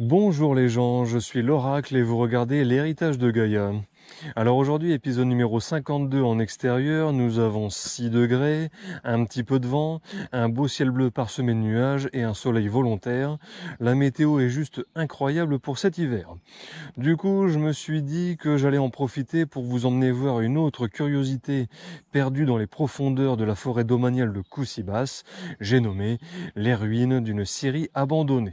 Bonjour les gens, je suis l'Oracle et vous regardez l'héritage de Gaïa. Alors aujourd'hui, épisode numéro 52 en extérieur, nous avons 6 degrés, un petit peu de vent, un beau ciel bleu parsemé de nuages et un soleil volontaire. La météo est juste incroyable pour cet hiver. Du coup, je me suis dit que j'allais en profiter pour vous emmener voir une autre curiosité perdue dans les profondeurs de la forêt domaniale de Coussibas, j'ai nommé les ruines d'une Syrie abandonnée.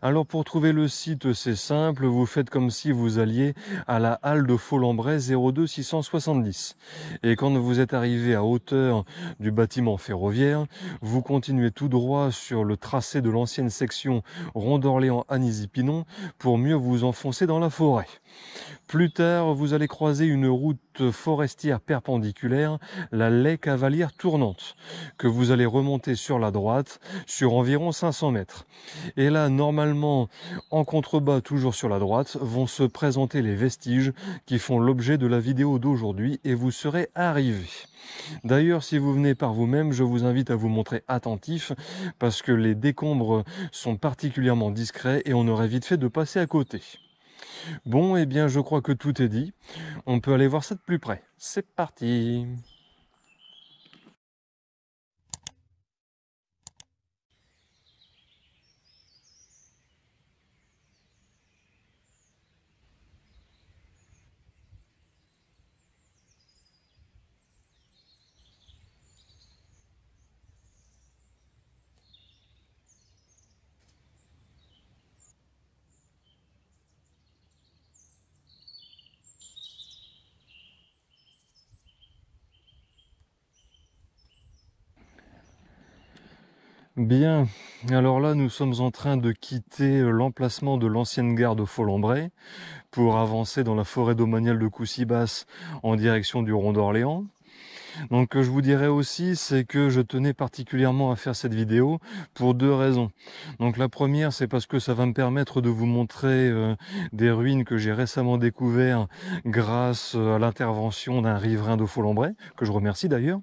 Alors pour trouver le site, c'est simple, vous faites comme si vous alliez à la halle de Faux-Lambray 02 670. Et quand vous êtes arrivé à hauteur du bâtiment ferroviaire, vous continuez tout droit sur le tracé de l'ancienne section Rond d'Orléans-Anisy-Pinon pour mieux vous enfoncer dans la forêt. Plus tard, vous allez croiser une route forestière perpendiculaire, la Laie Cavalière tournante, que vous allez remonter sur la droite sur environ 500 mètres. Et là, normalement, en contrebas, toujours sur la droite, vont se présenter les vestiges qui font l'objet de la vidéo d'aujourd'hui et vous serez arrivé. D'ailleurs, si vous venez par vous-même, je vous invite à vous montrer attentif parce que les décombres sont particulièrement discrets et on aurait vite fait de passer à côté. Bon, eh bien, je crois que tout est dit. On peut aller voir ça de plus près. C'est parti! Bien, alors là nous sommes en train de quitter l'emplacement de l'ancienne gare de Faux-Lambray pour avancer dans la forêt domaniale de Coussibas en direction du Rond d'Orléans. Donc je vous dirais aussi, c'est que je tenais particulièrement à faire cette vidéo pour deux raisons. Donc la première, c'est parce que ça va me permettre de vous montrer des ruines que j'ai récemment découvertes grâce à l'intervention d'un riverain de Faux-Lambray, que je remercie d'ailleurs.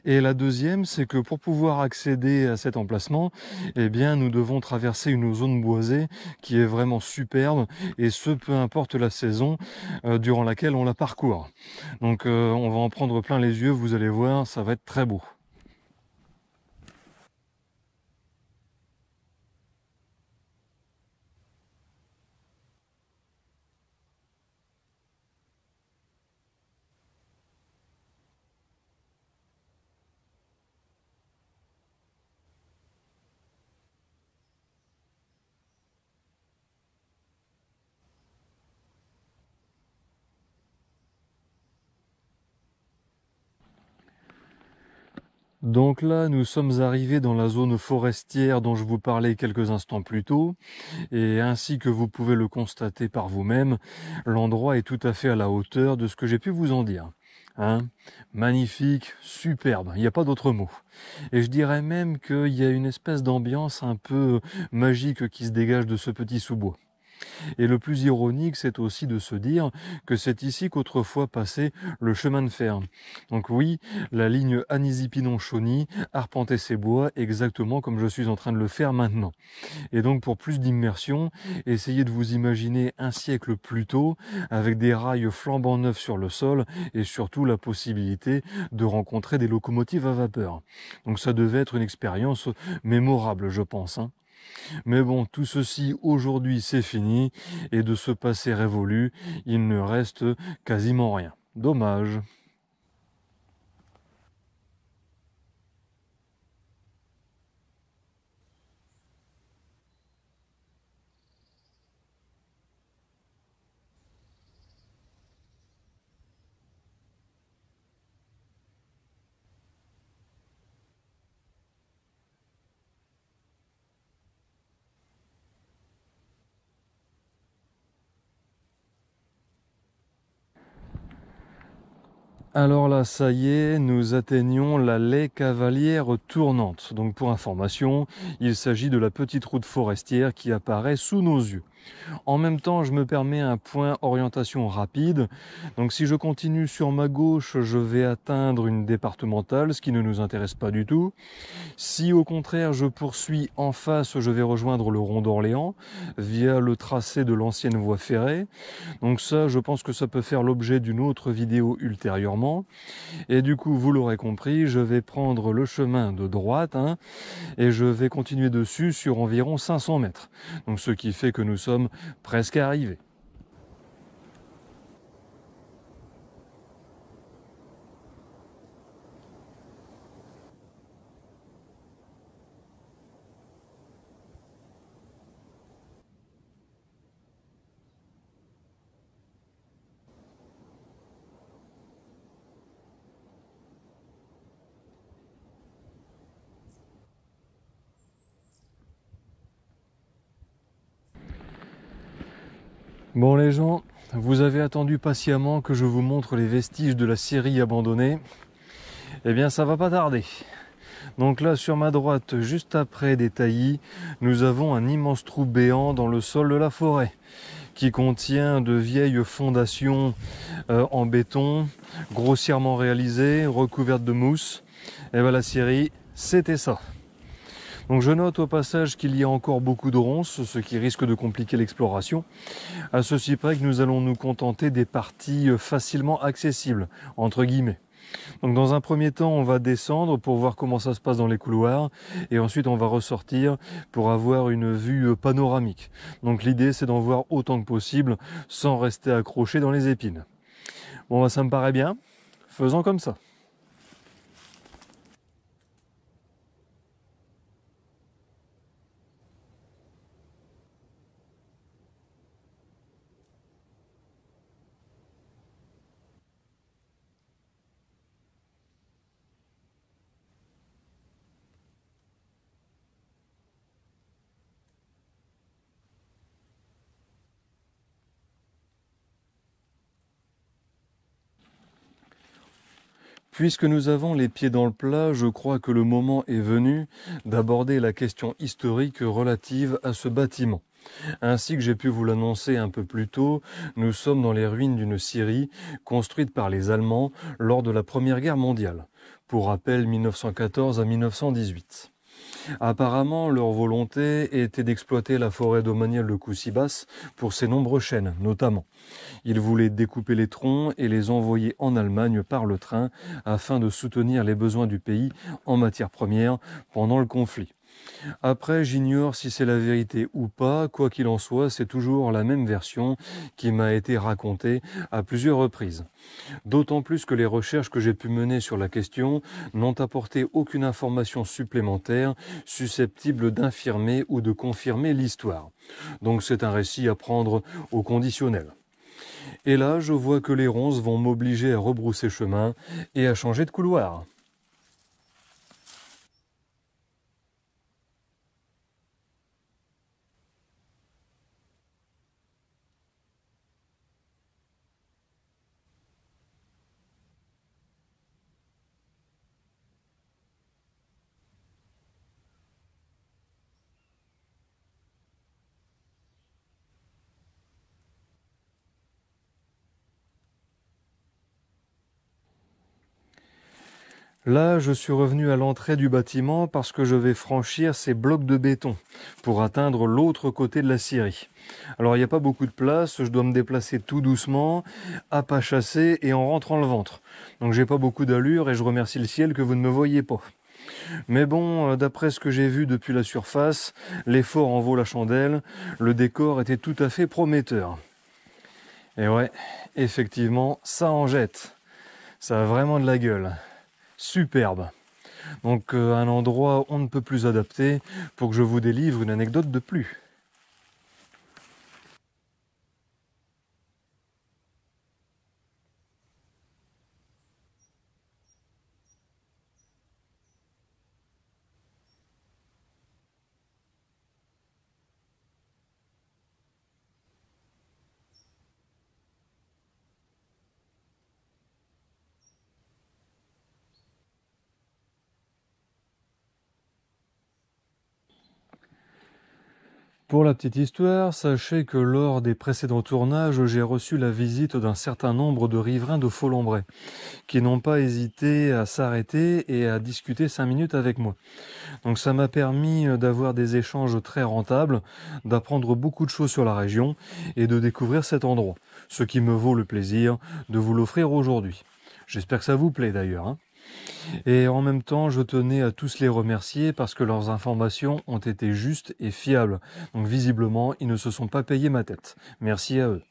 Et la deuxième, c'est que pour pouvoir accéder à cet emplacement, eh bien nous devons traverser une zone boisée qui est vraiment superbe, et ce peu importe la saison durant laquelle on la parcourt. Donc on va en prendre plein les yeux, vous allez voir, ça va être très beau. Donc là, nous sommes arrivés dans la zone forestière dont je vous parlais quelques instants plus tôt, et ainsi que vous pouvez le constater par vous-même, l'endroit est tout à fait à la hauteur de ce que j'ai pu vous en dire. Hein, magnifique, superbe, il n'y a pas d'autre mot. Et je dirais même qu'il y a une espèce d'ambiance un peu magique qui se dégage de ce petit sous-bois. Et le plus ironique, c'est aussi de se dire que c'est ici qu'autrefois passait le chemin de fer. Donc oui, la ligne Anisy-Pinon-Chauny arpentait ces bois exactement comme je suis en train de le faire maintenant. Et donc pour plus d'immersion, essayez de vous imaginer un siècle plus tôt, avec des rails flambant neufs sur le sol, et surtout la possibilité de rencontrer des locomotives à vapeur. Donc ça devait être une expérience mémorable, je pense. Mais bon, tout ceci aujourd'hui c'est fini, et de ce passé révolu, il ne reste quasiment rien. Dommage. Alors là, ça y est, nous atteignons la Laie Cavalière tournante. Donc pour information, il s'agit de la petite route forestière qui apparaît sous nos yeux. En même temps, je me permets un point orientation rapide. Donc si je continue sur ma gauche, je vais atteindre une départementale, ce qui ne nous intéresse pas du tout. Si au contraire je poursuis en face, je vais rejoindre le rond d'Orléans via le tracé de l'ancienne voie ferrée. Donc ça, je pense que ça peut faire l'objet d'une autre vidéo ultérieurement. Et du coup, vous l'aurez compris, je vais prendre le chemin de droite, et je vais continuer dessus sur environ 500 mètres. Donc ce qui fait que nous sommes presque arrivés. Bon les gens, vous avez attendu patiemment que je vous montre les vestiges de la scierie abandonnée. Eh bien ça va pas tarder. Donc là sur ma droite, juste après des taillis, nous avons un immense trou béant dans le sol de la forêt qui contient de vieilles fondations en béton, grossièrement réalisées, recouvertes de mousse. Et bien la scierie, c'était ça. Donc je note au passage qu'il y a encore beaucoup de ronces, ce qui risque de compliquer l'exploration. À ceci près que nous allons nous contenter des parties facilement accessibles, entre guillemets. Donc dans un premier temps, on va descendre pour voir comment ça se passe dans les couloirs, et ensuite on va ressortir pour avoir une vue panoramique. Donc l'idée c'est d'en voir autant que possible sans rester accroché dans les épines. Bon bah, ça me paraît bien, faisons comme ça. Puisque nous avons les pieds dans le plat, je crois que le moment est venu d'aborder la question historique relative à ce bâtiment. Ainsi que j'ai pu vous l'annoncer un peu plus tôt, nous sommes dans les ruines d'une scierie construite par les Allemands lors de la Première Guerre mondiale. Pour rappel, 1914 à 1918. Apparemment, leur volonté était d'exploiter la forêt domaniale de Coucy-Basse pour ses nombreux chênes, notamment. Ils voulaient découper les troncs et les envoyer en Allemagne par le train afin de soutenir les besoins du pays en matières premières pendant le conflit. Après, j'ignore si c'est la vérité ou pas, quoi qu'il en soit, c'est toujours la même version qui m'a été racontée à plusieurs reprises. D'autant plus que les recherches que j'ai pu mener sur la question n'ont apporté aucune information supplémentaire susceptible d'infirmer ou de confirmer l'histoire. Donc c'est un récit à prendre au conditionnel. Et là, je vois que les ronces vont m'obliger à rebrousser chemin et à changer de couloir. Là, je suis revenu à l'entrée du bâtiment parce que je vais franchir ces blocs de béton pour atteindre l'autre côté de la scierie. Alors, il n'y a pas beaucoup de place, je dois me déplacer tout doucement, à pas chasser et en rentrant le ventre. Donc, j'ai pas beaucoup d'allure et je remercie le ciel que vous ne me voyez pas. Mais bon, d'après ce que j'ai vu depuis la surface, l'effort en vaut la chandelle, le décor était tout à fait prometteur. Et ouais, effectivement, ça en jette. Ça a vraiment de la gueule. Superbe. Donc un endroit on ne peut plus adapté pour que je vous délivre une anecdote de plus. Pour la petite histoire, sachez que lors des précédents tournages, j'ai reçu la visite d'un certain nombre de riverains de Folembray, qui n'ont pas hésité à s'arrêter et à discuter 5 minutes avec moi. Donc ça m'a permis d'avoir des échanges très rentables, d'apprendre beaucoup de choses sur la région et de découvrir cet endroit, ce qui me vaut le plaisir de vous l'offrir aujourd'hui. J'espère que ça vous plaît d'ailleurs, hein. Et en même temps, je tenais à tous les remercier parce que leurs informations ont été justes et fiables. Donc visiblement, ils ne se sont pas payés ma tête. Merci à eux.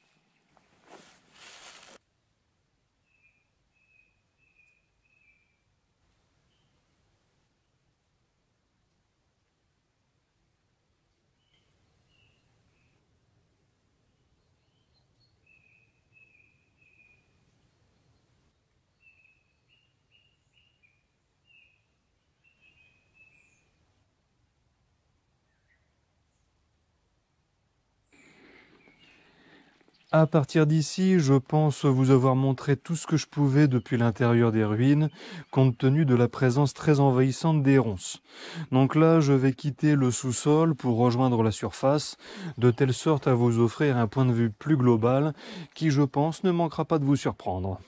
À partir d'ici, je pense vous avoir montré tout ce que je pouvais depuis l'intérieur des ruines, compte tenu de la présence très envahissante des ronces. Donc là, je vais quitter le sous-sol pour rejoindre la surface, de telle sorte à vous offrir un point de vue plus global, qui, je pense, ne manquera pas de vous surprendre.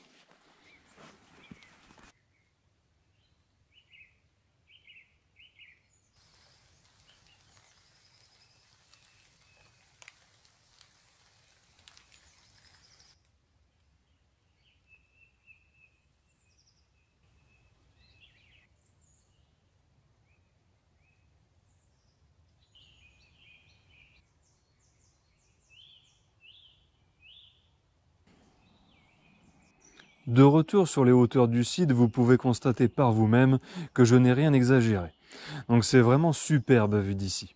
De retour sur les hauteurs du site, vous pouvez constater par vous-même que je n'ai rien exagéré. Donc c'est vraiment superbe vu d'ici.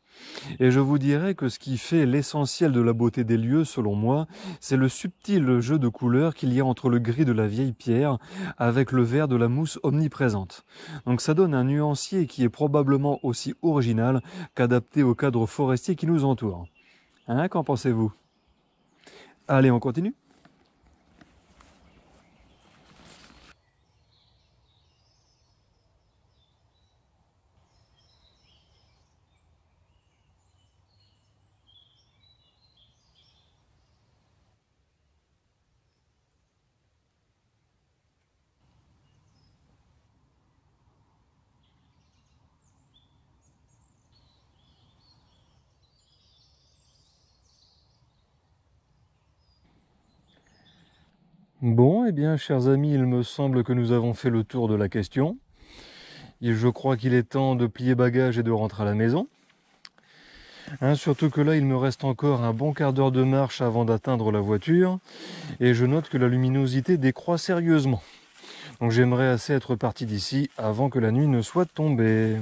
Et je vous dirais que ce qui fait l'essentiel de la beauté des lieux, selon moi, c'est le subtil jeu de couleurs qu'il y a entre le gris de la vieille pierre avec le vert de la mousse omniprésente. Donc ça donne un nuancier qui est probablement aussi original qu'adapté au cadre forestier qui nous entoure. Hein, qu'en pensez-vous? Allez, on continue? Bon, eh bien, chers amis, il me semble que nous avons fait le tour de la question. Et je crois qu'il est temps de plier bagages et de rentrer à la maison. Hein, surtout que là, il me reste encore un bon quart d'heure de marche avant d'atteindre la voiture. Et je note que la luminosité décroît sérieusement. Donc j'aimerais assez être parti d'ici avant que la nuit ne soit tombée.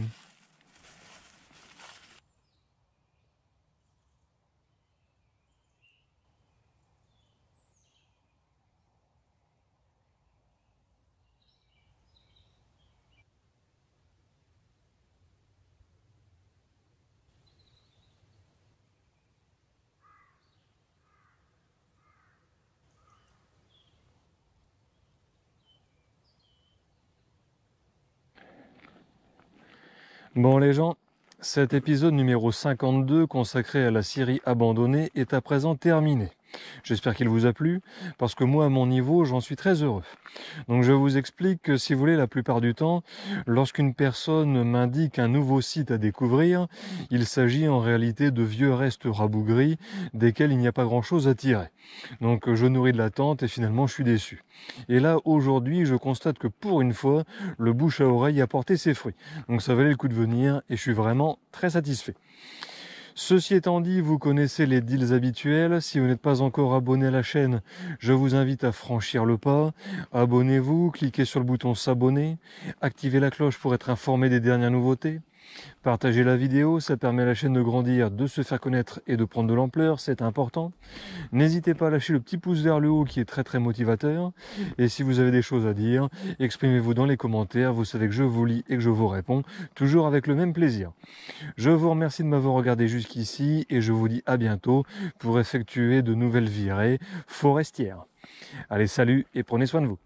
Bon les gens, cet épisode numéro 52 consacré à la Syrie abandonnée est à présent terminé. J'espère qu'il vous a plu, parce que moi à mon niveau j'en suis très heureux. Donc je vous explique que si vous voulez la plupart du temps, lorsqu'une personne m'indique un nouveau site à découvrir, il s'agit en réalité de vieux restes rabougris desquels il n'y a pas grand chose à tirer. Donc je nourris de l'attente et finalement je suis déçu. Et là aujourd'hui je constate que pour une fois, le bouche à oreille a porté ses fruits. Donc ça valait le coup de venir et je suis vraiment très satisfait. Ceci étant dit, vous connaissez les deals habituels. Si vous n'êtes pas encore abonné à la chaîne, je vous invite à franchir le pas. Abonnez-vous, cliquez sur le bouton s'abonner, activez la cloche pour être informé des dernières nouveautés. Partagez la vidéo, ça permet à la chaîne de grandir, de se faire connaître et de prendre de l'ampleur, c'est important. N'hésitez pas à lâcher le petit pouce vers le haut qui est très très motivateur. Et si vous avez des choses à dire, exprimez-vous dans les commentaires, vous savez que je vous lis et que je vous réponds, toujours avec le même plaisir. Je vous remercie de m'avoir regardé jusqu'ici et je vous dis à bientôt pour effectuer de nouvelles virées forestières. Allez, salut et prenez soin de vous.